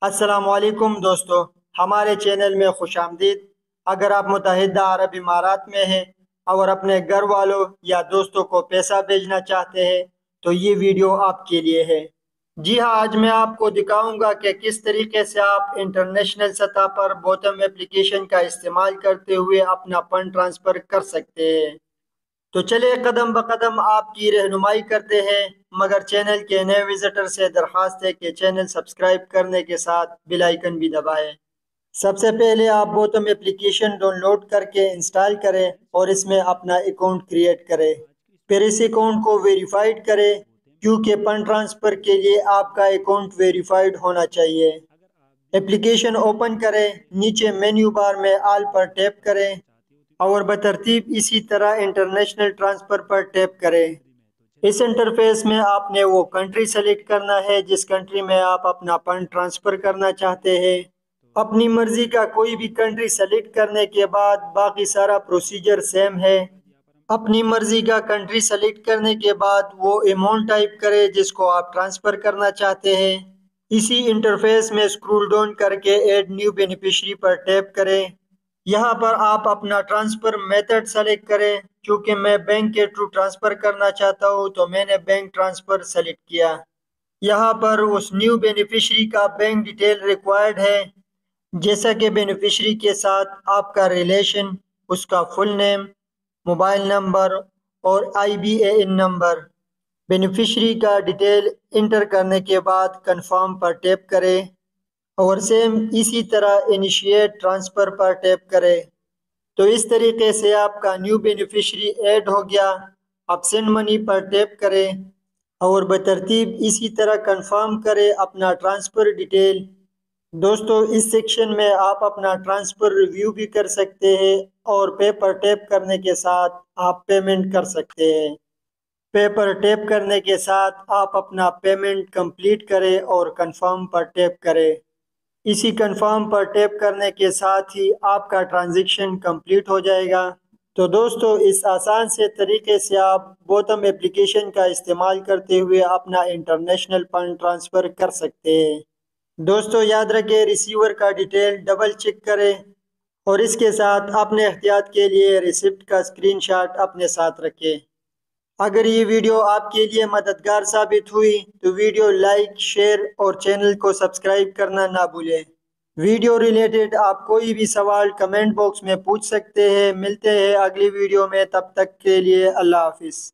السلام علیکم دوستو، ہمارے چینل میں خوش آمدید۔ اگر آپ متحدہ عرب امارات میں ہیں اور اپنے گھر والوں یا دوستوں کو پیسہ بھیجنا چاہتے ہیں تو یہ ویڈیو آپ کے لیے ہے۔ جی ہاں، آج میں آپ کو دکھاؤں گا کہ کس طریقے سے آپ انٹرنیشنل سطح پر بوتم ایپلیکیشن کا استعمال کرتے ہوئے اپنا فنڈ ٹرانسفر کر سکتے ہیں۔ تو چلے قدم بقدم آپ کی رہنمائی کرتے ہیں، مگر چینل کے نئے وزٹر سے درخواست ہے کہ چینل سبسکرائب کرنے کے ساتھ بیل آئیکن بھی دبائیں۔ سب سے پہلے آپ بوتم ایپلیکیشن ڈاؤن لوڈ کر کے انسٹال کریں اور اس میں اپنا اکاؤنٹ کریٹ کریں۔ پھر اس اکاؤنٹ کو ویریفائڈ کریں، کیونکہ فنڈ ٹرانسفر کے لیے آپ کا اکاؤنٹ ویریفائڈ ہونا چاہیے۔ ایپلیکیشن اوپن کریں، نیچے مینیو بار میں آل پر ٹیپ کریں اور بترتیب اسی طرح انٹرنیشنل ٹرانسفر پر ٹیپ کریں۔ اس انٹرفیس میں آپ نے وہ کنٹری سلیکٹ کرنا ہے جس کنٹری میں آپ اپنا فنڈ ٹرانسفر کرنا چاہتے ہیں۔ اپنی مرضی کا کوئی بھی کنٹری سلیکٹ کرنے کے بعد باقی سارا پروسیجر سیم ہے۔ اپنی مرضی کا کنٹری سلیکٹ کرنے کے بعد وہ اماؤنٹ ٹائپ کریں جس کو آپ ٹرانسفر کرنا چاہتے ہیں۔ اسی انٹرفیس میں اسکرول ڈاؤن کر کے ایڈ نیو بینیفیشری پر ٹیپ کریں۔ یہاں پر آپ اپنا ٹرانسفر میتھڈ سلیکٹ کریں۔ چونکہ میں بینک کے تھرو ٹرانسفر کرنا چاہتا ہوں تو میں نے بینک ٹرانسفر سلیکٹ کیا۔ یہاں پر اس نیو بینیفیشری کا بینک ڈیٹیل ریکوائرڈ ہے، جیسا کہ بینیفیشری کے ساتھ آپ کا ریلیشن، اس کا فل نیم، موبائل نمبر اور IBAN نمبر۔ بینیفیشری کا ڈیٹیل انٹر کرنے کے بعد کنفرم پر ٹیپ کریں اور سیم اسی طرح انیشیٹ ٹرانسفر پر ٹیپ کریں۔ تو اس طریقے سے آپ کا نیو بینیفیشری ایڈ ہو گیا۔ اب سینڈ منی پر ٹیپ کریں اور بترتیب اسی طرح کنفرم کریں اپنا ٹرانسفر ڈیٹیل۔ دوستو، اس سیکشن میں آپ اپنا ٹرانسفر ریویو بھی کر سکتے ہیں اور پے پر ٹیپ کرنے کے ساتھ آپ پیمنٹ کر سکتے ہیں۔ پے پر ٹیپ کرنے کے ساتھ آپ اپنا پیمنٹ کمپلیٹ کریں اور کنفرم پر ٹیپ کریں۔ اسی کنفرم پر ٹیپ کرنے کے ساتھ ہی آپ کا ٹرانزیکشن کمپلیٹ ہو جائے گا۔ تو دوستو، اس آسان سے طریقے سے آپ بوتم ایپلیکیشن کا استعمال کرتے ہوئے اپنا انٹرنیشنل فنڈ ٹرانسفر کر سکتے ہیں۔ دوستو یاد رکھیں، ریسیور کا ڈیٹیل ڈبل چیک کریں اور اس کے ساتھ اپنے احتیاط کے لیے ریسیپٹ کا اسکرین شاٹ اپنے ساتھ رکھیں۔ اگر یہ ویڈیو آپ کے لیے مددگار ثابت ہوئی تو ویڈیو لائک، شیئر اور چینل کو سبسکرائب کرنا نہ بھولیں۔ ویڈیو ریلیٹڈ آپ کوئی بھی سوال کمنٹ باکس میں پوچھ سکتے ہیں۔ ملتے ہیں اگلی ویڈیو میں، تب تک کے لیے اللہ حافظ۔